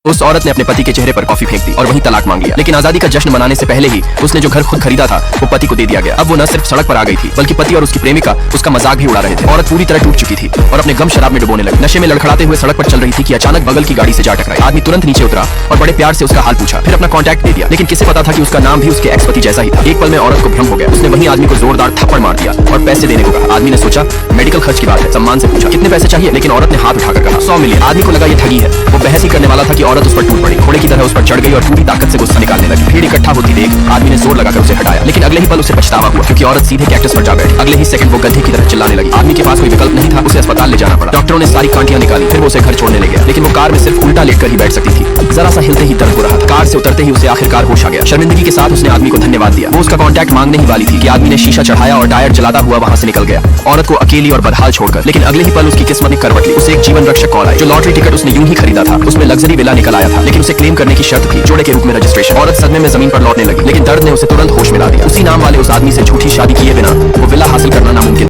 उस औरत ने अपने पति के चेहरे पर कॉफी फेंक दी और वहीं तलाक मांग लिया। लेकिन आजादी का जश्न मनाने से पहले ही उसने जो घर खुद खरीदा था वो पति को दे दिया गया। अब वो न सिर्फ सड़क पर आ गई थी बल्कि पति और उसकी प्रेमिका उसका मजाक भी उड़ा रहे थे। औरत पूरी तरह टूट चुकी थी और अपने गम शराब में डुबोने लगी। नशे में लड़खड़ाते हुए सड़क पर चल रही थी कि अचानक बगल की गाड़ी से जा टकराई। आदमी तुरंत नीचे उतरा और बड़े प्यार से उसका हाल पूछा, फिर अपना कॉन्टैक्ट दे दिया। लेकिन किसे पता था कि उसका नाम भी उसके एक्स पति जैसा ही था। एक पल में औरत को भ्रम हो गया। उसने वहीं आदमी को जोरदार थप्पड़ मार दिया और पैसे देने को कहा। आदमी ने सोचा मेडिकल खर्च की बात है, सम्मान से पूछा कितने पैसे चाहिए, लेकिन औरत ने हाथ उठाकर कहा 100 मिलियन। आदमी को लगा ये ठगी है। वो बहस ही करने वाला था कि औरत उस पर टूट पड़ी, घोड़े की तरह उस पर चढ़ गई और पूरी ताकत से गुस्सा निकालने लगी। भीड़ इकट्ठा होती देख आदमी ने जोर लगाकर उसे हटाया, लेकिन अगले ही पल उसे पछतावा हुआ क्योंकि औरत सीधे कैक्टस पर जा बैठी। अगले ही सेकंड वो गधे की तरह चिल्लाने लगी। आदमी के पास कोई विकल्प नहीं था, उसे अस्पताल ले जाना पड़ा। डॉक्टरों ने सारी कांटियां निकाली, फिर वो उसे घर छोड़ने ले गया। लेकिन वो कार में सिर्फ उल्टा लेटकर ही बैठ सकती थी। जरा सा हिलते ही दर्द हो रहा था। कार से उतरते ही उसे आखिरकार होश आ गया। शर्मिंदगी के साथ उसने आदमी को धन्यवाद दिया। वो उसका कॉन्टैक्ट मांगने ही वाली थी कि आदमी ने शीशा चढ़ाया और टायर जलाता हुआ वहां से निकल गया, औरत को अकेली और बदहाल छोड़कर। लेकिन अगले ही पल उसकी किस्मत ने करवट ली। उसे एक जीवन रक्षक कॉल आई। जो लॉटरी टिकट उसने यूं ही खरीदा था उसमें लग्जरी विला निकल आया था, लेकिन उसे क्लेम करने की शर्त थी जोड़े के रूप में रजिस्ट्रेशन। औरत सदमे में जमीन पर लौटने लगी, लेकिन दर्द ने उसे तुरंत होश मिला दिया। उसी नाम वाले उस आदमी से झूठी शादी किए बिना वो विला हासिल करना नामुमकिन।